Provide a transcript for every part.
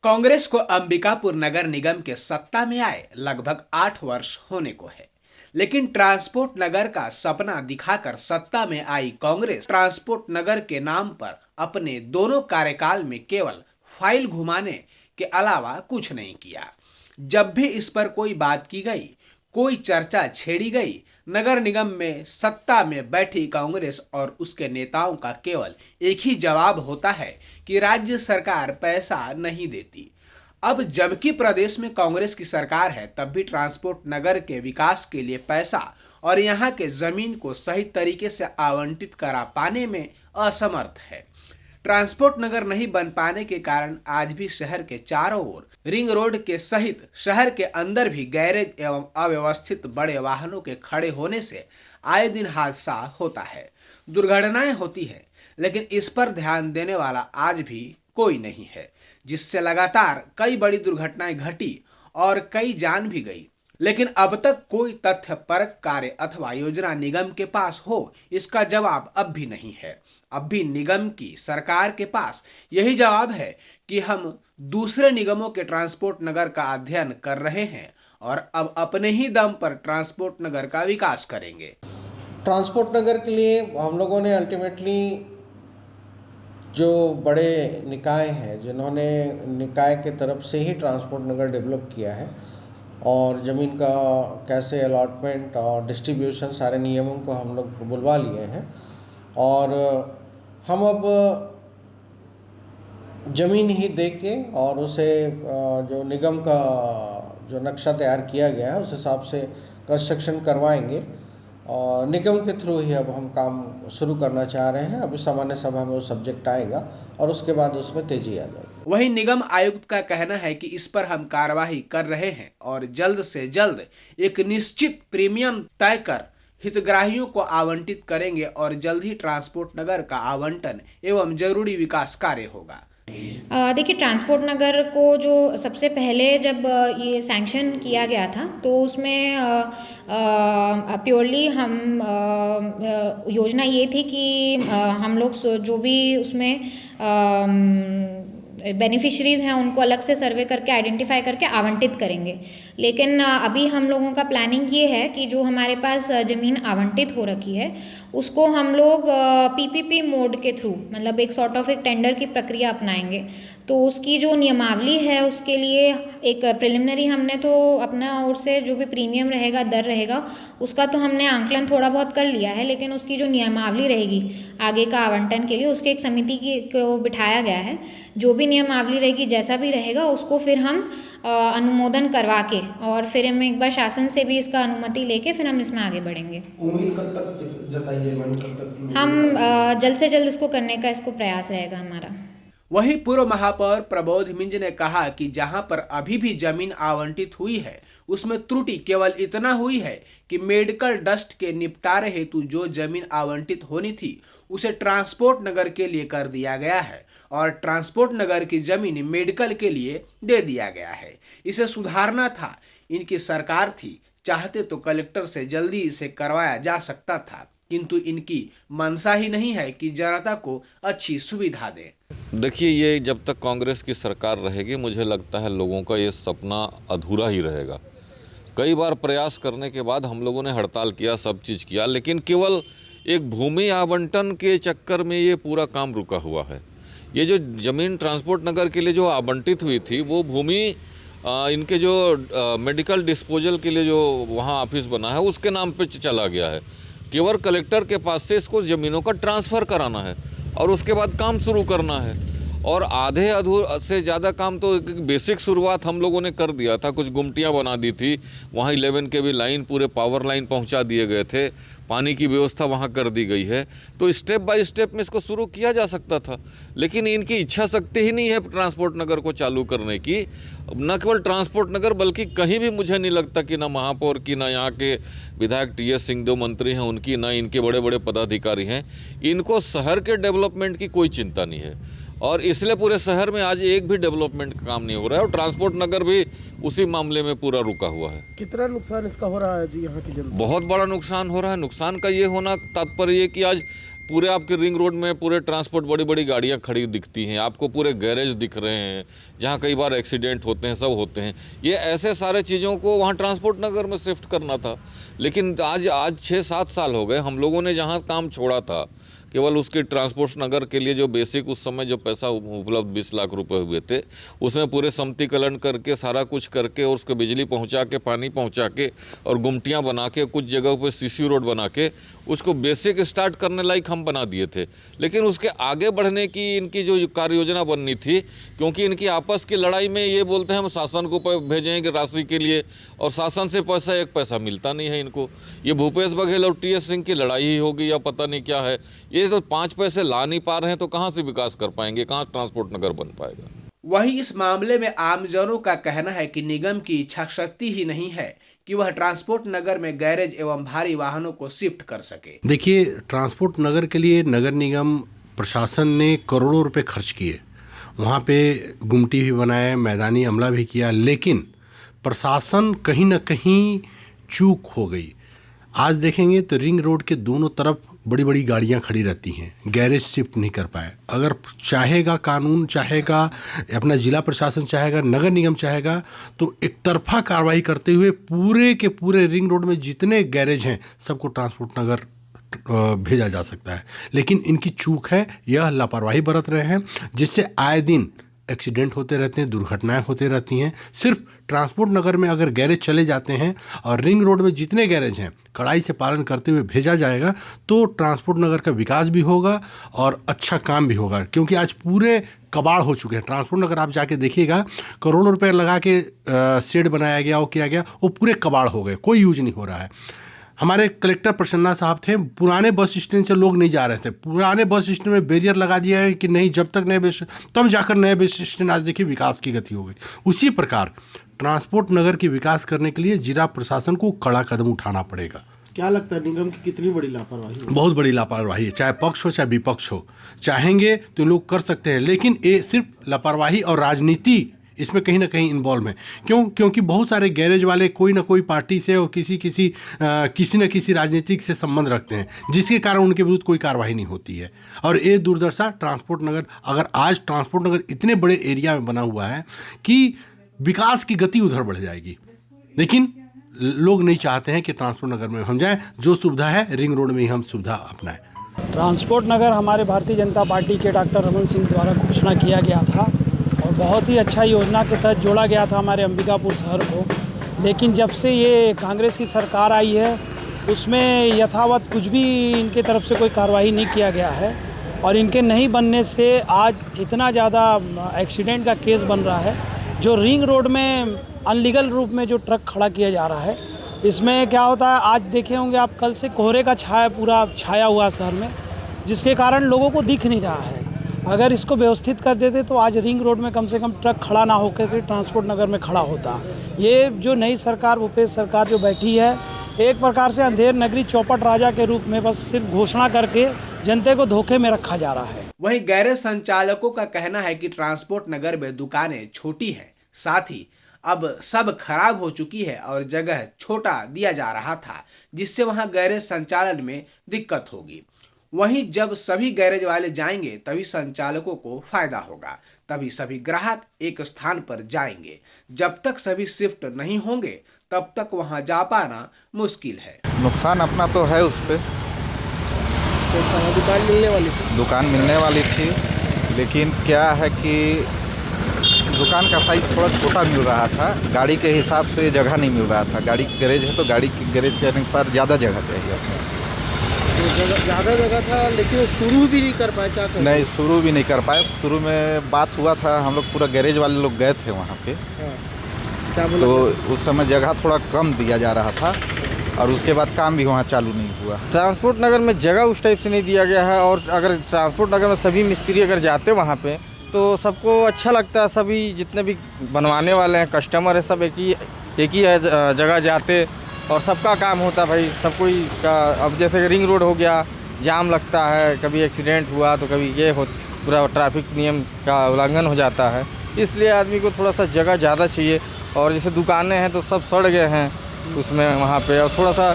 कांग्रेस को अंबिकापुर नगर निगम के सत्ता में आए लगभग 8 वर्ष होने को है, लेकिन ट्रांसपोर्ट नगर का सपना दिखाकर सत्ता में आई कांग्रेस ट्रांसपोर्ट नगर के नाम पर अपने दोनों कार्यकाल में केवल फाइल घुमाने के अलावा कुछ नहीं किया। जब भी इस पर कोई बात की गई, कोई चर्चा छेड़ी गई, नगर निगम में सत्ता में बैठी कांग्रेस और उसके नेताओं का केवल एक ही जवाब होता है कि राज्य सरकार पैसा नहीं देती। अब जबकि प्रदेश में कांग्रेस की सरकार है, तब भी ट्रांसपोर्ट नगर के विकास के लिए पैसा और यहाँ के जमीन को सही तरीके से आवंटित करा पाने में असमर्थ है। ट्रांसपोर्ट नगर नहीं बन पाने के कारण आज भी शहर के चारों ओर रिंग रोड के सहित शहर के अंदर भी गैरेज एवं अव्यवस्थित बड़े वाहनों के खड़े होने से आए दिन हादसा होता है, दुर्घटनाएं होती है, लेकिन इस पर ध्यान देने वाला आज भी कोई नहीं है, जिससे लगातार कई बड़ी दुर्घटनाएं घटी और कई जान भी गई। लेकिन अब तक कोई तथ्यपरक कार्य अथवा योजना निगम के पास हो, इसका जवाब अब भी नहीं है। अब भी निगम की सरकार के पास यही जवाब है कि हम दूसरे निगमों के ट्रांसपोर्ट नगर का अध्ययन कर रहे हैं और अब अपने ही दम पर ट्रांसपोर्ट नगर का विकास करेंगे। ट्रांसपोर्ट नगर के लिए हम लोगों ने अल्टीमेटली जो बड़े निकाय हैं, जिन्होंने निकाय के तरफ से ही ट्रांसपोर्ट नगर डेवलप किया है और ज़मीन का कैसे अलॉटमेंट और डिस्ट्रीब्यूशन सारे नियमों को हम लोग बुलवा लिए हैं और हम अब ज़मीन ही दे के और उसे जो निगम का जो नक्शा तैयार किया गया है उस हिसाब से कंस्ट्रक्शन करवाएंगे और निगम के थ्रू ही अब हम काम शुरू करना चाह रहे हैं। अभी सामान्य सभा में वो सब्जेक्ट आएगा और उसके बाद उसमें तेजी आ जाएगी। वहीं निगम आयुक्त का कहना है कि इस पर हम कार्रवाई कर रहे हैं और जल्द से जल्द एक निश्चित प्रीमियम तय कर हितग्राहियों को आवंटित करेंगे और जल्द ही ट्रांसपोर्ट नगर का आवंटन एवं जरूरी विकास कार्य होगा। देखिए, ट्रांसपोर्ट नगर को जो सबसे पहले जब ये सैंक्शन किया गया था तो उसमें प्योरली हम योजना ये थी कि हम लोग जो भी उसमें बेनिफिशरीज़ हैं उनको अलग से सर्वे करके आइडेंटिफाई करके आवंटित करेंगे। लेकिन अभी हम लोगों का प्लानिंग ये है कि जो हमारे पास ज़मीन आवंटित हो रखी है उसको हम लोग पीपीपी मोड के थ्रू, मतलब एक सॉर्ट ऑफ एक टेंडर की प्रक्रिया अपनाएंगे। तो उसकी जो नियमावली है उसके लिए एक प्रिलिमिनरी हमने तो अपना ओर से जो भी प्रीमियम रहेगा, दर रहेगा, उसका तो हमने आंकलन थोड़ा बहुत कर लिया है, लेकिन उसकी जो नियमावली रहेगी आगे का आवंटन के लिए उसके एक समिति को बिठाया गया है। जो भी नियमावली रहेगी, जैसा भी रहेगा, उसको फिर हम अनुमोदन करवा के और फिर हम एक बार शासन से भी इसका अनुमति लेके फिर हम इसमें आगे बढ़ेंगे। उम्मीद कब तक जताइए मैम? कब तक? हम जल्द से जल्द इसको करने का इसको प्रयास रहेगा हमारा। वहीं पूर्व महापौर प्रबोध मिंज ने कहा कि जहां पर अभी भी जमीन आवंटित हुई है उसमें त्रुटि केवल इतना हुई है कि मेडिकल डस्ट के निपटारे हेतु जो जमीन आवंटित होनी थी उसे ट्रांसपोर्ट नगर के लिए कर दिया गया है और ट्रांसपोर्ट नगर की जमीन मेडिकल के लिए दे दिया गया है। इसे सुधारना था, इनकी सरकार थी, चाहते तो कलेक्टर से जल्दी इसे करवाया जा सकता था, किंतु इनकी मंशा ही नहीं है कि जनता को अच्छी सुविधा दे। देखिए, ये जब तक कांग्रेस की सरकार रहेगी मुझे लगता है लोगों का ये सपना अधूरा ही रहेगा। कई बार प्रयास करने के बाद हम लोगों ने हड़ताल किया, सब चीज़ किया, लेकिन केवल एक भूमि आवंटन के चक्कर में ये पूरा काम रुका हुआ है। ये जो ज़मीन ट्रांसपोर्ट नगर के लिए जो आवंटित हुई थी वो भूमि इनके जो मेडिकल डिस्पोजल के लिए जो वहाँ ऑफिस बना है उसके नाम पे चला गया है। केवल कलेक्टर के पास से इसको ज़मीनों का ट्रांसफ़र कराना है और उसके बाद काम शुरू करना है। और आधे अधूरे से ज़्यादा काम तो बेसिक शुरुआत हम लोगों ने कर दिया था। कुछ गुमटियाँ बना दी थी, वहाँ 11 के भी लाइन, पूरे पावर लाइन पहुँचा दिए गए थे, पानी की व्यवस्था वहाँ कर दी गई है। तो स्टेप बाय स्टेप में इसको शुरू किया जा सकता था, लेकिन इनकी इच्छा शक्ति ही नहीं है ट्रांसपोर्ट नगर को चालू करने की। न केवल ट्रांसपोर्ट नगर बल्कि कहीं भी मुझे नहीं लगता कि ना महापौर की, ना यहाँ के विधायक टीएस सिंहदेव मंत्री हैं उनकी, ना इनके बड़े बड़े पदाधिकारी हैं, इनको शहर के डेवलपमेंट की कोई चिंता नहीं है। और इसलिए पूरे शहर में आज एक भी डेवलपमेंट का काम नहीं हो रहा है और ट्रांसपोर्ट नगर भी उसी मामले में पूरा रुका हुआ है। कितना नुकसान इसका हो रहा है जी यहाँ की जनता? बहुत बड़ा नुकसान हो रहा है। नुकसान का ये होना तात्पर्य ये कि आज पूरे आपके रिंग रोड में पूरे ट्रांसपोर्ट बड़ी बड़ी गाड़ियाँ खड़ी दिखती हैं, आपको पूरे गैरेज दिख रहे हैं जहाँ कई बार एक्सीडेंट होते हैं, सब होते हैं। ये ऐसे सारे चीज़ों को वहाँ ट्रांसपोर्ट नगर में शिफ्ट करना था, लेकिन आज 6-7 साल हो गए हम लोगों ने जहाँ काम छोड़ा था, केवल उसके ट्रांसपोर्ट नगर के लिए जो बेसिक उस समय जो पैसा उपलब्ध 20 लाख रुपए हुए थे, उसमें पूरे समतीकरण करके सारा कुछ करके और उसको बिजली पहुंचा के, पानी पहुंचा के और गुमटियां बना के, कुछ जगहों पे सीसी रोड बना के उसको बेसिक स्टार्ट करने लायक हम बना दिए थे। लेकिन उसके आगे बढ़ने की इनकी जो कार्य योजना बननी थी, क्योंकि इनकी आपस की लड़ाई में ये बोलते हैं हम शासन को भेजेंगे राशि के लिए, और शासन से पैसा 1 पैसा मिलता नहीं है इनको। ये भूपेश बघेल और टी.एस. सिंह की लड़ाई ही होगी या पता नहीं क्या है। ये तो 5 पैसे ला नहीं पा रहे हैं, तो कहाँ से विकास कर पाएंगे, कहाँ ट्रांसपोर्ट नगर बन पाएगा। वहीं इस मामले में आमजनों का कहना है कि निगम की इच्छा शक्ति ही नहीं है कि वह ट्रांसपोर्ट नगर में गैरेज एवं भारी वाहनों को शिफ्ट कर सके। देखिए, ट्रांसपोर्ट नगर के लिए नगर निगम प्रशासन ने करोड़ों रुपए खर्च किए, वहाँ पे गुमटी भी बनाए, मैदानी अमला भी किया, लेकिन प्रशासन कहीं ना कहीं चूक हो गई। आज देखेंगे तो रिंग रोड के दोनों तरफ बड़ी बड़ी गाड़ियां खड़ी रहती हैं, गैरेज शिफ्ट नहीं कर पाए। अगर चाहेगा कानून, चाहेगा अपना जिला प्रशासन, चाहेगा नगर निगम चाहेगा, तो एक तरफा कार्रवाई करते हुए पूरे के पूरे रिंग रोड में जितने गैरेज हैं सबको ट्रांसपोर्ट नगर भेजा जा सकता है। लेकिन इनकी चूक है, यह लापरवाही बरत रहे हैं, जिससे आए दिन एक्सीडेंट होते रहते हैं, दुर्घटनाएं होती रहती हैं। सिर्फ ट्रांसपोर्ट नगर में अगर गैरेज चले जाते हैं और रिंग रोड में जितने गैरेज हैं कड़ाई से पालन करते हुए भेजा जाएगा, तो ट्रांसपोर्ट नगर का विकास भी होगा और अच्छा काम भी होगा। क्योंकि आज पूरे कबाड़ हो चुके हैं ट्रांसपोर्ट नगर। आप जाके देखिएगा, करोड़ों रुपए लगा के शेड बनाया गया, वो किया गया, वो पूरे कबाड़ हो गए, कोई यूज नहीं हो रहा है। हमारे कलेक्टर प्रसन्ना साहब थे, पुराने बस स्टैंड से लोग नहीं जा रहे थे, पुराने बस स्टैंड में बैरियर लगा दिया है कि नहीं, जब तक नए बस, तब जाकर नए बस स्टैंड आज देखिए विकास की गति हो गई। उसी प्रकार ट्रांसपोर्ट नगर की विकास करने के लिए जिला प्रशासन को कड़ा कदम उठाना पड़ेगा। क्या लगता है निगम की कितनी बड़ी लापरवाही है? बहुत बड़ी लापरवाही है, चाहे पक्ष हो चाहे विपक्ष हो। चाहेंगे तो लोग कर सकते हैं, लेकिन ये सिर्फ लापरवाही और राजनीति इसमें कहीं ना कहीं इन्वॉल्व है। क्योंकि बहुत सारे गैरेज वाले कोई ना कोई पार्टी से और किसी न किसी राजनीतिक से संबंध रखते हैं, जिसके कारण उनके विरुद्ध कोई कार्रवाई नहीं होती है। और ये दुर्दशा ट्रांसपोर्ट नगर, अगर आज ट्रांसपोर्ट नगर इतने बड़े एरिया में बना हुआ है कि विकास की गति उधर बढ़ जाएगी, लेकिन लोग नहीं चाहते हैं कि ट्रांसपोर्ट नगर में हम जाएं। जो सुविधा है रिंग रोड में ही हम सुविधा अपनाएं। ट्रांसपोर्ट नगर हमारे भारतीय जनता पार्टी के डॉक्टर रमन सिंह द्वारा घोषणा किया गया था और बहुत ही अच्छा योजना के तहत जोड़ा गया था हमारे अंबिकापुर शहर को। लेकिन जब से ये कांग्रेस की सरकार आई है, उसमें यथावत कुछ भी इनके तरफ से कोई कार्रवाई नहीं किया गया है, और इनके नहीं बनने से आज इतना ज़्यादा एक्सीडेंट का केस बन रहा है। जो रिंग रोड में अनलीगल रूप में जो ट्रक खड़ा किया जा रहा है, इसमें क्या होता है, आज देखे होंगे आप, कल से कोहरे का छाया पूरा छाया हुआ शहर में, जिसके कारण लोगों को दिख नहीं रहा है। अगर इसको व्यवस्थित कर देते तो आज रिंग रोड में कम से कम ट्रक खड़ा ना होकर के ट्रांसपोर्ट नगर में खड़ा होता। ये जो नई सरकार, भूपेश सरकार जो बैठी है, एक प्रकार से अंधेर नगरी चौपट राजा के रूप में बस सिर्फ घोषणा करके जनता को धोखे में रखा जा रहा है। वहीं गैरेज संचालकों का कहना है कि ट्रांसपोर्ट नगर में दुकानें छोटी हैं, साथ ही अब सब खराब हो चुकी है और जगह छोटा दिया जा रहा था, जिससे वहां गैरेज संचालन में दिक्कत होगी। वहीं जब सभी गैरेज वाले जाएंगे तभी संचालकों को फायदा होगा, तभी सभी ग्राहक एक स्थान पर जाएंगे। जब तक सभी शिफ्ट नहीं होंगे तब तक वहां जा पाना मुश्किल है। नुकसान अपना तो है उस पर। दुकान मिलने वाली थी, लेकिन क्या है कि दुकान का साइज़ थोड़ा छोटा मिल रहा था, गाड़ी के हिसाब से जगह नहीं मिल रहा था। गाड़ी की गैरेज है तो गाड़ी की गैरेज के अनुसार ज़्यादा जगह चाहिए। ज़्यादा जगह था, लेकिन शुरू भी नहीं कर पाए। क्या नहीं, शुरू भी नहीं कर पाए। शुरू में बात हुआ था, हम लोग पूरा गैरेज वाले लोग गए थे वहाँ पे। क्या बोला? तो उस समय जगह थोड़ा कम दिया जा रहा था और उसके बाद काम भी वहाँ चालू नहीं हुआ। ट्रांसपोर्ट नगर में जगह उस टाइप से नहीं दिया गया है, और अगर ट्रांसपोर्ट नगर में सभी मिस्त्री अगर जाते वहाँ पे तो सबको अच्छा लगता है। सभी जितने भी बनवाने वाले हैं, कस्टमर है, सब एक ही जगह जाते और सबका काम होता भाई, सब कोई का। अब जैसे रिंग रोड हो गया, जाम लगता है, कभी एक्सीडेंट हुआ तो कभी ये हो, पूरा ट्रैफिक नियम का उल्लंघन हो जाता है। इसलिए आदमी को थोड़ा सा जगह ज़्यादा चाहिए। और जैसे दुकानें हैं तो सब सड़ गए हैं उसमें वहाँ पे, और थोड़ा सा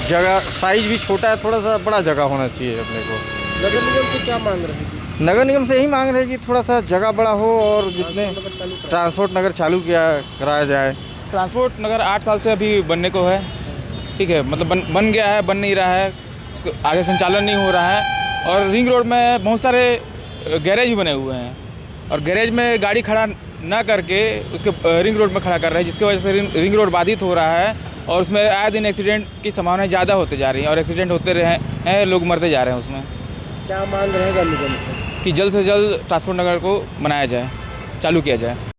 जगह साइज़ भी छोटा है, थोड़ा सा बड़ा जगह होना चाहिए अपने को। नगर निगम से क्या मांग रहेगी? नगर निगम से यही मांग रहे कि थोड़ा सा जगह बड़ा हो और जितने ट्रांसपोर्ट नगर चालू कराया जाए। ट्रांसपोर्ट नगर 8 साल से अभी बनने को है, ठीक है, मतलब बन गया है, बन नहीं रहा है, उसको आगे संचालन नहीं हो रहा है। और रिंग रोड में बहुत सारे गैरेज भी बने हुए हैं और गैरेज में गाड़ी खड़ा ना करके उसके रिंग रोड में खड़ा कर रहे हैं, जिसकी वजह से रिंग रोड बाधित हो रहा है और उसमें आए दिन एक्सीडेंट की संभावनाएं ज़्यादा होते जा रही हैं और एक्सीडेंट होते रहे हैं, लोग मरते जा रहे हैं उसमें। क्या मांग रहेगा निगम से? कि जल्द से जल्द ट्रांसपोर्ट नगर को बनाया जाए, चालू किया जाए।